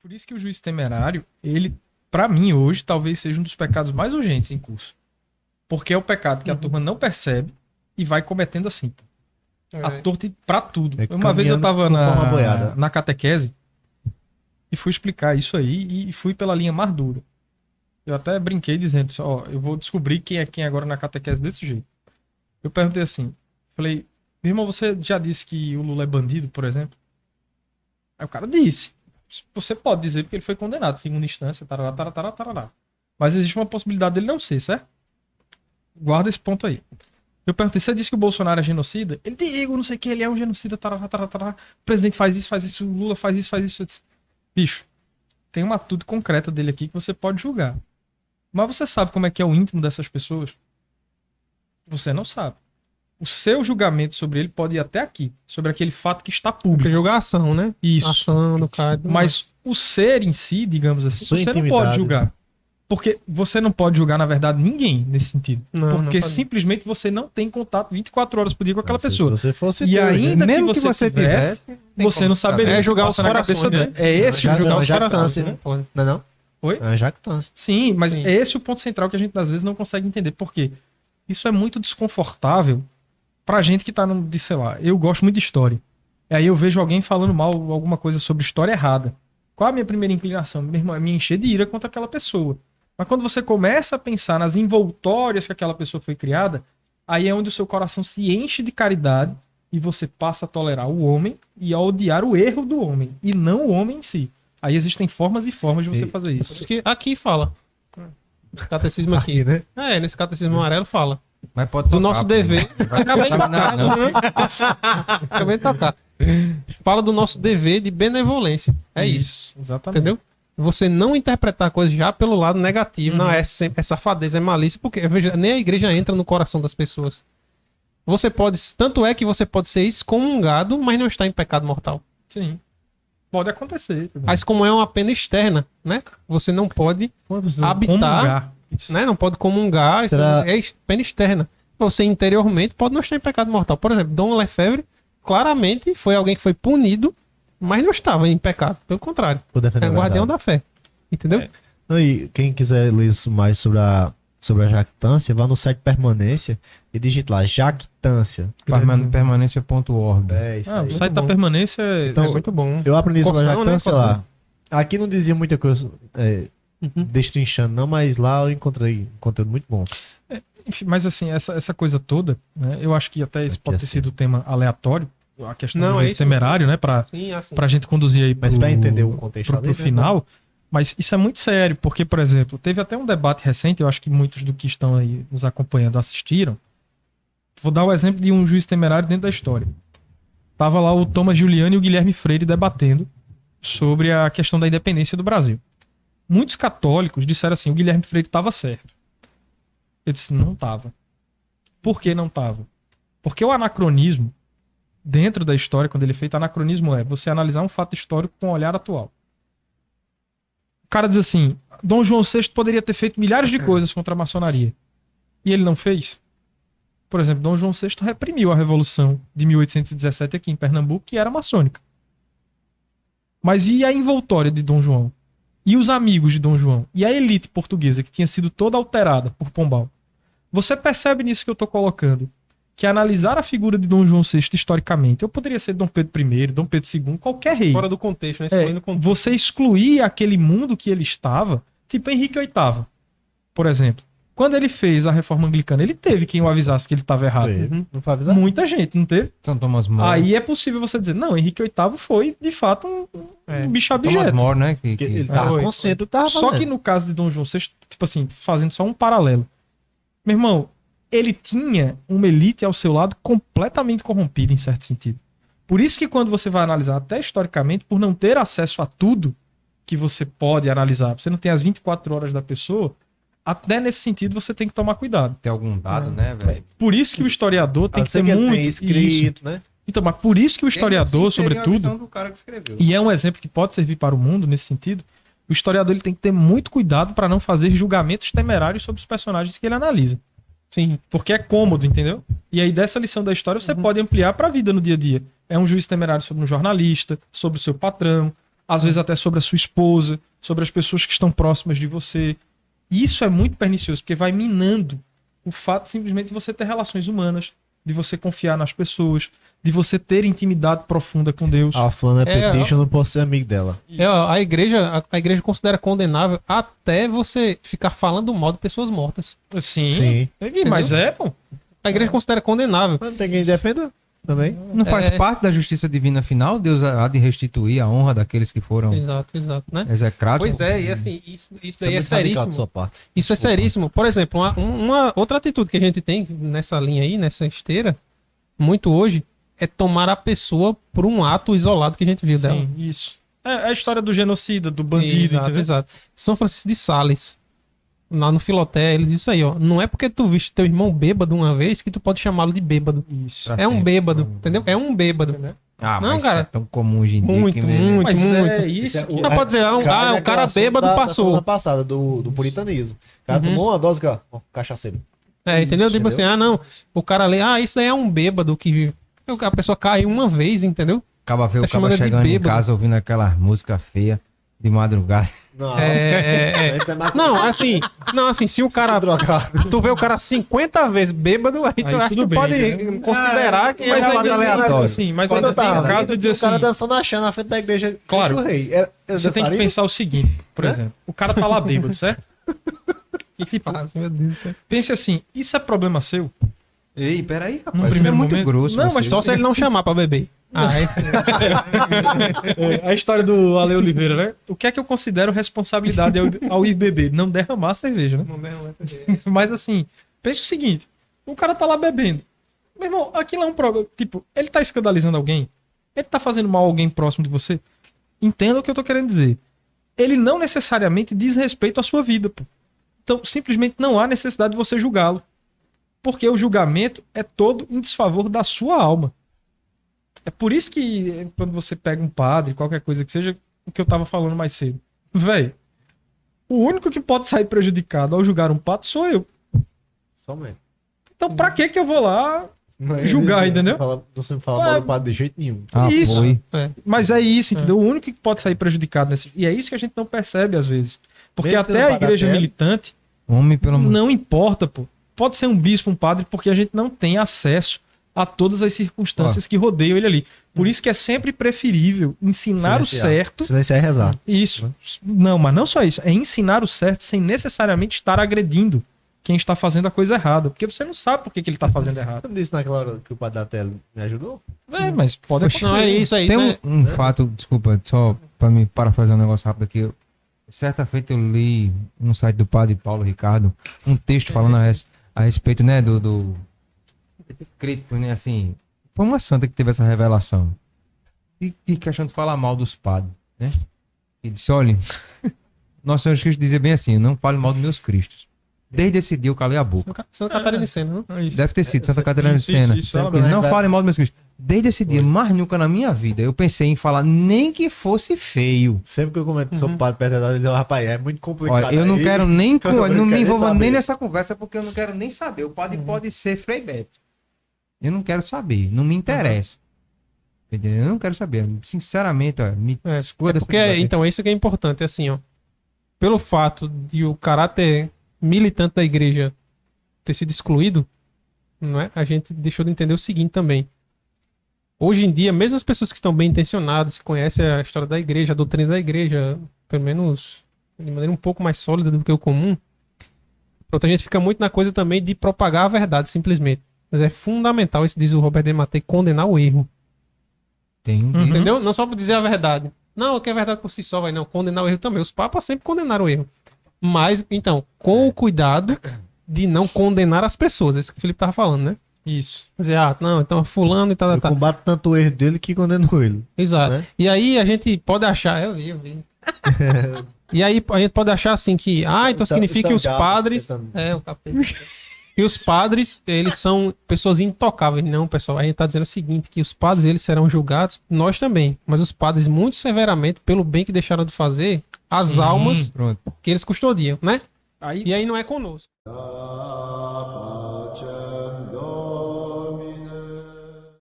Por isso que o juiz temerário, ele, pra mim hoje, talvez seja um dos pecados mais urgentes em curso. Porque é o pecado que a turma não percebe e vai cometendo assim. A torta pra tudo. Uma vez eu tava na catequese e fui explicar isso aí e fui pela linha mais dura. Eu até brinquei dizendo, ó, eu vou descobrir quem é quem agora na catequese desse jeito. Eu perguntei assim, falei, meu irmão, você já disse que o Lula é bandido, por exemplo? Aí o cara disse. Você pode dizer porque ele foi condenado, segunda instância, tarará, tarará, tarará. Mas existe uma possibilidade dele não ser, certo? Guarda esse ponto aí. Eu perguntei, você disse que o Bolsonaro é genocida? Ele digo, não sei o que, ele é um genocida, tarará, tarará, tarará. O presidente faz isso, o Lula faz isso, Eu disse, bicho, tem uma atitude concreta dele aqui que você pode julgar. Mas você sabe como é que é o íntimo dessas pessoas? Você não sabe. O seu julgamento sobre ele pode ir até aqui, sobre aquele fato que está público. Porque julgar a ação, né? Isso. Ação do cara. Mas o ser em si, digamos assim, você não pode julgar. Porque você não pode julgar, na verdade, ninguém nesse sentido. Porque simplesmente você não tem contato 24 horas por dia com aquela pessoa. Se você fosse e ainda que você tivesse, você não saberia. É julgar o coração na cabeça dele. É esse o julgar o coração. Não é não? Oi? É jactância. Sim, mas é esse o ponto central que a gente às vezes não consegue entender. Por quê? Isso é muito desconfortável pra gente que tá de, sei lá, eu gosto muito de história. E aí eu vejo alguém falando mal alguma coisa sobre história errada. Qual a minha primeira inclinação? Meu irmão, é me encher de ira contra aquela pessoa. Mas quando você começa a pensar nas envoltórias que aquela pessoa foi criada, aí é onde o seu coração se enche de caridade e você passa a tolerar o homem e a odiar o erro do homem, e não o homem em si. Aí existem formas e formas de você fazer isso. Aqui fala. Catecismo aqui, né? Nesse catecismo amarelo fala. Mas pode Do tocar, nosso dever. Acabei de tocar. Fala do nosso dever de benevolência. É isso. Exatamente. Entendeu? Você não interpretar a coisa já pelo lado negativo. Não, é safadeza, é malícia, porque veja, nem a igreja entra no coração das pessoas. Você pode, tanto é que você pode ser excomungado, mas não está em pecado mortal. Sim. Pode acontecer. Mas como é uma pena externa, né? Você não pode habitar, né? Não pode comungar. Será... É pena externa. Você interiormente pode não estar em pecado mortal. Por exemplo, Dom Lefebvre claramente foi alguém que foi punido, mas não estava em pecado. Pelo contrário. É guardião da fé. Entendeu? E quem quiser ler isso mais sobre a jactância, vá no site Permanência e digite lá, jactância. Permanência.org. O site da Permanência é muito bom. Eu aprendi sobre a jactância lá. Aqui não dizia muita coisa destrinchando, não, mas lá eu encontrei conteúdo muito bom. Enfim, mas assim, essa coisa toda, né, eu acho que até isso pode ter sido tema aleatório, a questão do juiz temerário, né, pra gente conduzir aí mas pra entender o contexto pro final. Mas isso é muito sério, porque, por exemplo, teve até um debate recente, eu acho que muitos do que estão aí nos acompanhando assistiram. Vou dar o exemplo de um juiz temerário dentro da história. Tava lá o Thomas Giuliani e o Guilherme Freire debatendo sobre a questão da independência do Brasil. Muitos católicos disseram assim, o Guilherme Freire estava certo. Eu disse, não estava. Por que não estava? Porque o anacronismo, dentro da história, quando ele é feito, anacronismo é você analisar um fato histórico com um olhar atual. O cara diz assim, Dom João VI poderia ter feito milhares de coisas contra a maçonaria. E ele não fez. Por exemplo, Dom João VI reprimiu a Revolução de 1817 aqui em Pernambuco, que era maçônica. Mas e a envoltória de Dom João? E os amigos de Dom João? E a elite portuguesa, que tinha sido toda alterada por Pombal? Você percebe nisso que eu estou colocando? Que analisar a figura de Dom João VI historicamente, eu poderia ser Dom Pedro I, Dom Pedro II, qualquer rei. Fora do contexto, né? Você excluir aquele mundo que ele estava, tipo Henrique VIII, por exemplo. Quando ele fez a reforma anglicana, ele teve quem o avisasse que ele estava errado. Não foi avisar? Muita gente, não teve? São Thomas More. Aí é possível você dizer, não, Henrique VIII foi, de fato, um bicho abjeto. Thomas More, né? Ele tava consciente, Só que no caso de Dom João VI, tipo assim, fazendo só um paralelo. Meu irmão, ele tinha uma elite ao seu lado completamente corrompida, em certo sentido. Por isso que quando você vai analisar, até historicamente, por não ter acesso a tudo que você pode analisar, você não tem as 24 horas da pessoa, até nesse sentido você tem que tomar cuidado. Tem algum dado, né, velho? Por isso que o historiador tem que ser muito... Tem escrito, né? Então, mas por isso que o historiador, sobretudo, do cara que escreveu. e é um exemplo que pode servir para o mundo nesse sentido, o historiador ele tem que ter muito cuidado para não fazer julgamentos temerários sobre os personagens que ele analisa. Sim, porque é cômodo, entendeu? E aí dessa lição da história você pode ampliar para a vida no dia a dia. É um juiz temerário sobre um jornalista, sobre o seu patrão, às vezes até sobre a sua esposa, sobre as pessoas que estão próximas de você. E isso é muito pernicioso, porque vai minando o fato simplesmente de você ter relações humanas, de você confiar nas pessoas, de você ter intimidade profunda com Deus. A fulana é petition, eu não posso ser amigo dela. A igreja considera condenável até você ficar falando mal de pessoas mortas. Sim. Mas pô. A igreja considera condenável. Mas não tem quem defenda também. Não faz parte da justiça divina final? Deus há de restituir a honra daqueles que foram Exato, né? execrados? Pois é, e assim, isso daí é muito radical seríssimo. de sua parte. Isso é seríssimo. Por exemplo, uma outra atitude que a gente tem nessa linha aí, nessa esteira, muito hoje, é tomar a pessoa por um ato isolado que a gente viu dela. Sim, isso. É a história do genocida, do bandido, entendeu? Exato. São Francisco de Sales, lá no Filoté, ele disse aí, ó, não é porque tu viste teu irmão bêbado uma vez que tu pode chamá-lo de bêbado. Isso. É um bêbado, entendeu? É um bêbado. Ah, Não, mas cara. isso é tão comum hoje em dia. Muito, que muito, Mas muito. é isso. que- Não pode dizer, o cara bêbado passou. semana passada, do puritanismo. O cara tomou uma dose, ó, cachaceiro. Entendeu? Tipo Entendeu? assim, não, o cara lê, isso daí é um bêbado que a pessoa cai uma vez, entendeu? Acaba ver Tá o cara chamando de chegando em bêbado. casa ouvindo aquela música feia de madrugada. Não, Isso é não, assim, se o cara tu vê o cara 50 vezes bêbado, aí tu Aí acha tudo que bem, pode né? considerar que Mas é aí, fato aleatório. assim, mas Quando ainda eu tem tava o caso de dizer o cara assim, dançando a chã na frente da igreja. Claro. Cristo Rei. você tem que pensar o seguinte, por exemplo, o cara tá lá bêbado, certo? E tipo, Meu Deus do céu. pense assim, isso é problema seu? Ei, peraí, rapaz. Num isso é primeiro muito momento- grosso. Não, mas você. Só se ele não chamar pra beber. A história do Ale Oliveira, né? O que é que eu considero responsabilidade ao ir beber? Não derramar a cerveja, né? Mas assim, pense o seguinte: o cara tá lá bebendo. Meu irmão, aquilo é um problema. Tipo, ele tá escandalizando alguém? Ele tá fazendo mal a alguém próximo de você? Entenda o que eu tô querendo dizer. Ele não necessariamente diz respeito à sua vida, pô. Então, simplesmente não há necessidade de você julgá-lo. Porque o julgamento é todo em desfavor da sua alma. É por isso que quando você pega um padre, qualquer coisa que seja, o que eu tava falando mais cedo. Véi, o único que pode sair prejudicado ao julgar um padre sou eu. Somente. Então pra que eu vou lá julgar, entendeu? Você não fala mal do padre de jeito nenhum. Ah, Isso. foi. Mas é isso, entendeu? O único que pode sair prejudicado nesse... E é isso que a gente não percebe às vezes. Porque Mesmo até sendo a padre igreja até- militante Homem, pelo amor. não importa, pô. Pode ser um bispo, um padre, porque a gente não tem acesso a todas as circunstâncias que rodeiam ele ali. Por isso que é sempre preferível ensinar o Silenciar. certo. Silenciar e rezar. Isso. Não, mas não só isso. É ensinar o certo sem necessariamente estar agredindo quem está fazendo a coisa errada. Porque você não sabe por que ele está fazendo errado. Você não disse naquela hora que o padre da tela me ajudou? Mas pode acontecer. Não, é isso aí. Tem né? um fato, desculpa, só pra me parafrasear um negócio rápido aqui. Certa feita eu li no site do padre Paulo Ricardo um texto falando a respeito, né, do escrito, né, assim, foi uma santa que teve essa revelação e questão de falar mal dos padres, né, e disse, olha, nosso Senhor Jesus dizia bem assim, não fale mal dos meus cristos. Desde esse dia eu calei a boca. Santa Catarina de Sena, não? Deve ter sido Santa Catarina de isso, Sena. isso, ela Ele não vai- fale mal dos meus cristos. Desde esse dia, mais nunca na minha vida, eu pensei em falar nem que fosse feio. Sempre que eu comento sobre o padre perto ele diz, rapaz, é muito complicado. Olha, eu não aí. quero nem, Eu não não me quero envolvo saber. nem nessa conversa porque eu não quero nem saber. O padre pode ser Frei Beto. Eu não quero saber, não me interessa. Entendeu? Eu não quero saber. Sinceramente, olha, me escuda dessa Porque, conversa. então, isso que é importante, é assim, ó. Pelo fato de o caráter militante da igreja ter sido excluído, não é? A gente deixou de entender o seguinte também. Hoje em dia, mesmo as pessoas que estão bem intencionadas, que conhecem a história da igreja, a doutrina da igreja, pelo menos de maneira um pouco mais sólida do que o comum, pronto, a gente fica muito na coisa também de propagar a verdade, simplesmente. Mas é fundamental, isso diz o Robert Dematei, condenar o erro. Tem um Entendeu? Não só por dizer a verdade. Não, o que é verdade por si só, vai não. Condenar o erro também. Os papas sempre condenaram o erro. Mas, então, com o cuidado de não condenar as pessoas. É isso que o Felipe tava falando, né? Isso. Dizer, não, então fulano e tal, Eu tal. combato tanto o erro dele que condeno ele. Exato. né? E aí a gente pode achar, eu vi. E aí a gente pode achar assim que, então significa que os padres... o capeta. E os padres, eles são pessoas intocáveis. Não, pessoal, a gente tá dizendo o seguinte, que os padres, eles serão julgados, nós também. Mas os padres, muito severamente, pelo bem que deixaram de fazer, as Sim. almas Pronto. que eles custodiam, né? Aí E aí não é conosco. Ah.